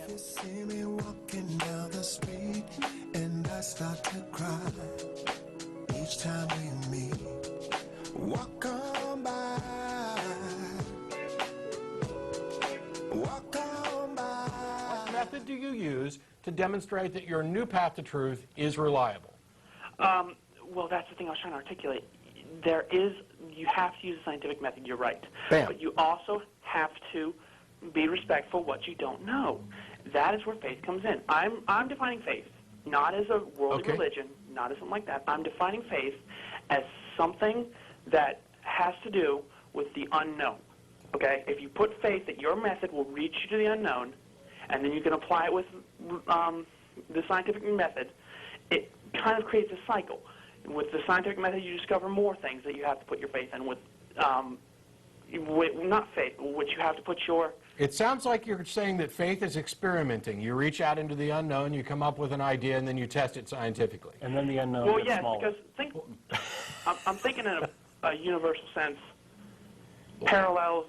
If you see me walking down the street and I start to cry each time we meet, walk on by, walk on by. What method do you use to demonstrate that your new path to truth is reliable? Well, that's the thing I was trying to articulate. You have to use a scientific method, you're right. Bam. But you also have to be respectful of what you don't know. That is where faith comes in. I'm defining faith, not as a worldly religion, not as something like that. I'm defining faith as something that has to do with the unknown. Okay? If you put faith that your method will reach you to the unknown, and then you can apply it with the scientific method, it kind of creates a cycle. With the scientific method, you discover more things that you have to put your faith in. With not faith, which you have to put your... It sounds like you're saying that faith is experimenting. You reach out into the unknown, you come up with an idea, and then you test it scientifically. And then the unknown Well, gets yes, smaller. because I'm thinking in a universal sense, parallels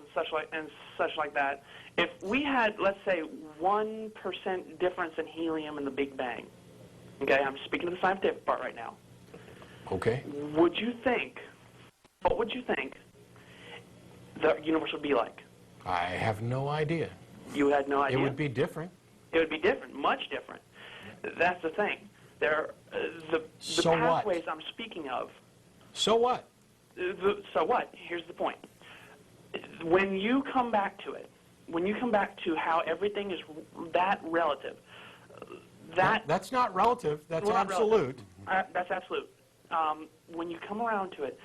and such like that. If we had, let's say, 1% difference in helium in the Big Bang, okay, I'm speaking to the scientific part right now. Okay. What would you think the universe would be like? I have no idea. You had no idea? It would be different. It would be different, much different. That's the thing. The So pathways what? I'm speaking of. So what? So what? Here's the point. When you come back to it, when you come back to how everything is that relative, That's not relative. That's Well, not absolute. that's absolute. When you come around to it,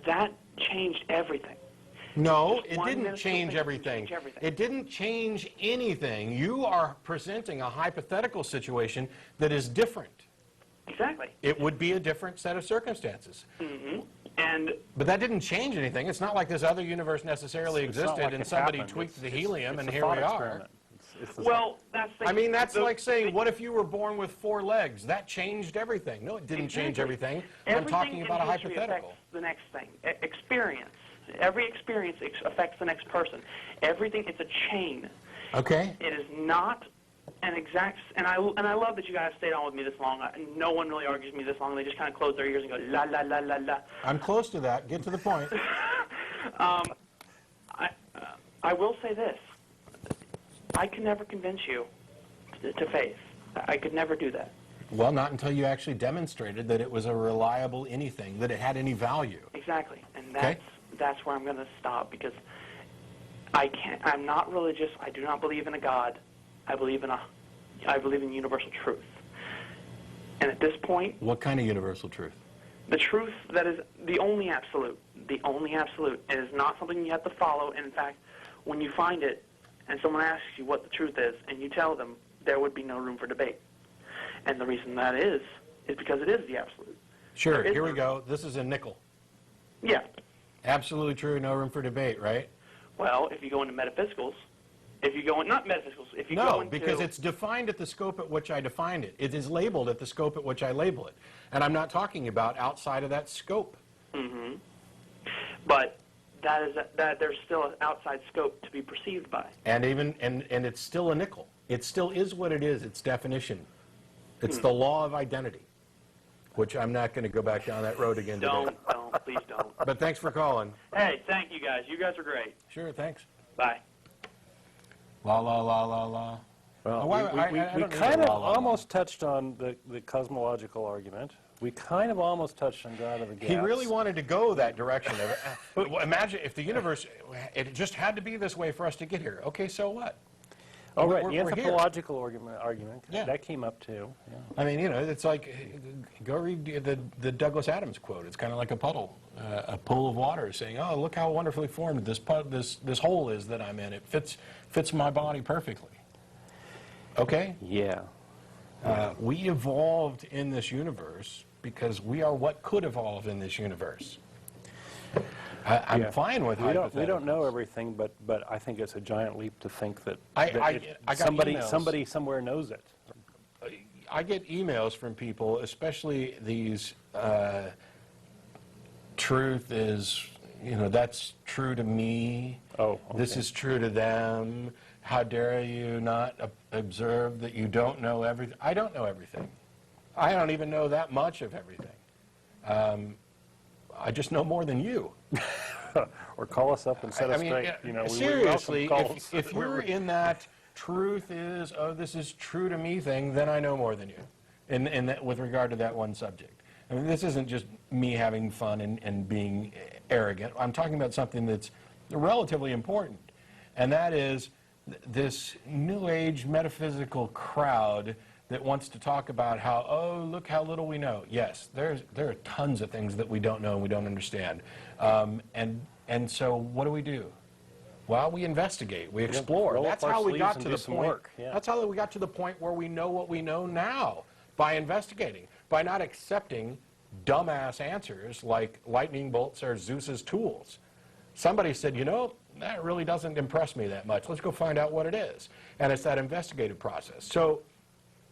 that changed everything. No, Just it one didn't minuscule change thing everything. can change everything. It didn't change anything. You are presenting a hypothetical situation that is different. Exactly. It would be a different set of circumstances. Mm-hmm. But that didn't change anything. It's not like this other universe necessarily It's not existed like and it somebody happened. tweaked the It's- helium it's and a here thought we are. experiment. It's the Well, that's the I mean, that's like saying, what if you were born with 4 legs? That changed everything. No, it didn't change everything. I'm talking about a Everything in history hypothetical. affects the next thing. Experience. Every experience affects the next person. Everything, it's a chain. Okay. It is not an exact, and I love that you guys stayed on with me this long. No one really argues with me this long. They just kind of close their ears and go, la, la, la, la, la. I'm close to that. Get to the point. I will say this. I could never convince you to faith. I could never do that. Well, not until you actually demonstrated that it was a reliable anything, that it had any value. Exactly, and Okay. that's where I'm going to stop, because I'm not religious. I do not believe in a God. I believe in universal truth. And at this point, What kind of universal truth? the truth that is the only absolute, is not something you have to follow. And in fact, when you find it and someone asks you what the truth is and you tell them, there would be no room for debate. And the reason that is because it is the absolute. Sure, There is here we no- go. This is a nickel. Yeah. Absolutely true, no room for debate, right? Well, if you go into metaphysicals, not metaphysicals, if you go No, into... because it's defined at the scope at which I defined it. It is labeled at the scope at which I label it. And I'm not talking about outside of that scope. Mm-hmm. But that there's still an outside scope to be perceived by. And it's still a nickel. It still is what it is, its definition. It's the law of identity, which I'm not going to go back down that road again today. Don't, please don't. But thanks for calling. Hey, thank you guys. You guys are great. Sure, thanks. Bye. La la la la la. Well, Oh, we I don't need kind a of la, la, la. almost touched on the cosmological argument. We kind of almost touched on God of the gaps. He really wanted to go that direction. Imagine if the universe, it just had to be this way for us to get here. Okay, so what? Oh, right, the We're here. anthropological argument, Yeah. that came up too. Yeah. I mean, it's like, go read the Douglas Adams quote. It's kind of like a puddle, a pool of water saying, oh, look how wonderfully formed this hole is that I'm in. It fits my body perfectly. Okay? Yeah. We evolved in this universe because we are what could evolve in this universe. I'm Yeah. fine with We don't hypotheticals. know everything, but I think it's a giant leap to think that, I got somebody emails. somewhere knows it. I get emails from people, especially these truth is, that's true to me. Oh, This okay. is true to them. How dare you not observe that you don't know everything? I don't know everything. I don't even know that much of everything. I just know more than you. Or call us up and set us straight. Seriously, if you're in that truth is, oh, this is true to me thing, then I know more than you with regard to that one subject. I mean, this isn't just me having fun and being arrogant. I'm talking about something that's relatively important, and that is this New Age metaphysical crowd that wants to talk about how, oh, look how little we know. Yes, there are tons of things that we don't know and we don't understand. And so what do? Well, we investigate, we explore. That's how we got to the point. That's how we got to the point where we know what we know now, by investigating, by not accepting dumbass answers like lightning bolts are Zeus's tools. Somebody said, you know, that really doesn't impress me that much. Let's go find out what it is. And it's that investigative process. So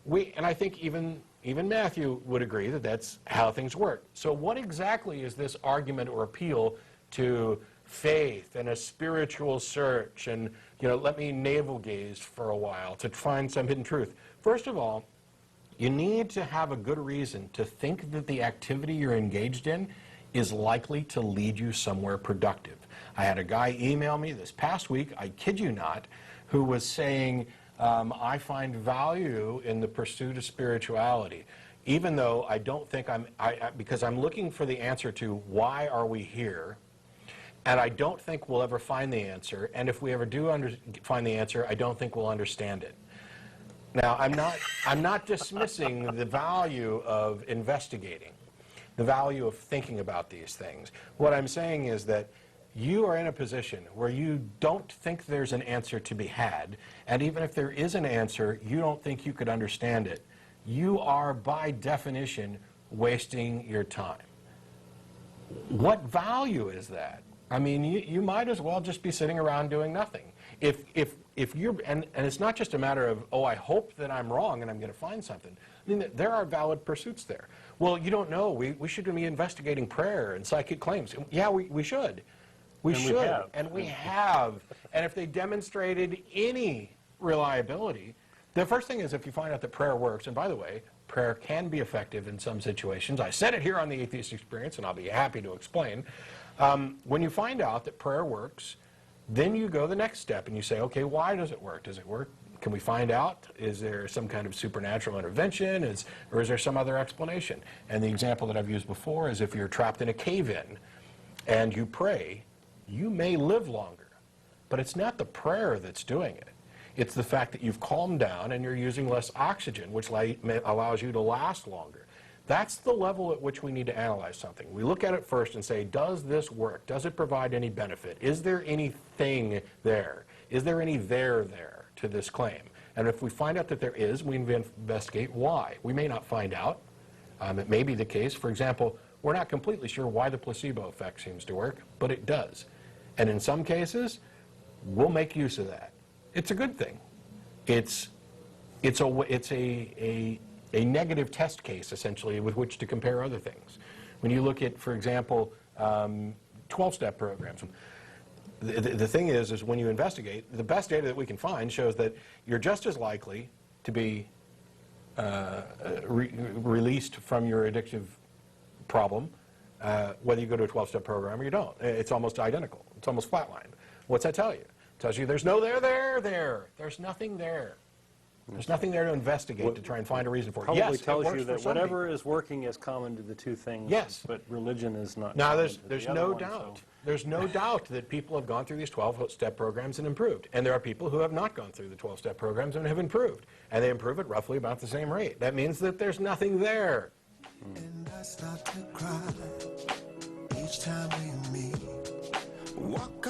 and I think even Matthew would agree that that's how things work. So what exactly is this argument or appeal to faith and a spiritual search and, you know, let me navel gaze for a while to find some hidden truth? First of all, you need to have a good reason to think that the activity you're engaged in is likely to lead you somewhere productive. I had a guy email me this past week, I kid you not, who was saying, I find value in the pursuit of spirituality, even though I don't think because I'm looking for the answer to why are we here, and I don't think we'll ever find the answer, and if we ever do find the answer, I don't think we'll understand it. Now, I'm not dismissing the value of investigating, the value of thinking about these things. What I'm saying is that you are in a position where you don't think there's an answer to be had, and even if there is an answer, you don't think you could understand it. You are, by definition, wasting your time. What value is that? I mean, you might as well just be sitting around doing nothing. If you're, and it's not just a matter of, oh, I hope that I'm wrong and I'm going to find something. I mean, there are valid pursuits there. Well, you don't know. We should be investigating prayer and psychic claims. Yeah, we should. We should, and we have. And if they demonstrated any reliability, the first thing is if you find out that prayer works, and by the way, prayer can be effective in some situations. I said it here on the Atheist Experience, and I'll be happy to explain. When you find out that prayer works, then you go the next step and you say, okay, why does it work? Does it work? Can we find out? Is there some kind of supernatural intervention? Or is there some other explanation? And the example that I've used before is if you're trapped in a cave-in and you pray, you may live longer. But it's not the prayer that's doing it. It's the fact that you've calmed down and you're using less oxygen, which allows you to last longer. That's the level at which we need to analyze something. We look at it first and say, does this work? Does it provide any benefit? Is there anything there? Is there any there to this claim? And if we find out that there is, we investigate why. We may not find out. It may be the case. For example, we're not completely sure why the placebo effect seems to work, but it does. And in some cases, we'll make use of that. It's a good thing. It's a negative test case, essentially, with which to compare other things. When you look at, for example, 12-step programs, the thing is when you investigate, the best data that we can find shows that you're just as likely to be released from your addictive problem whether you go to a 12-step program or you don't. It's almost identical. It's almost flatlined. What's that tell you? It tells you there's no there. There's nothing there. There's nothing there to investigate to try and find a reason for it. Probably tells you that whatever is working is common to the two things. Yes. But religion is not. Now, there's no doubt. There's no doubt that people have gone through these 12-step programs and improved. And there are people who have not gone through the 12-step programs and have improved. And they improve at roughly about the same rate. That means that there's nothing there. And I start to cry each time we meet. Walk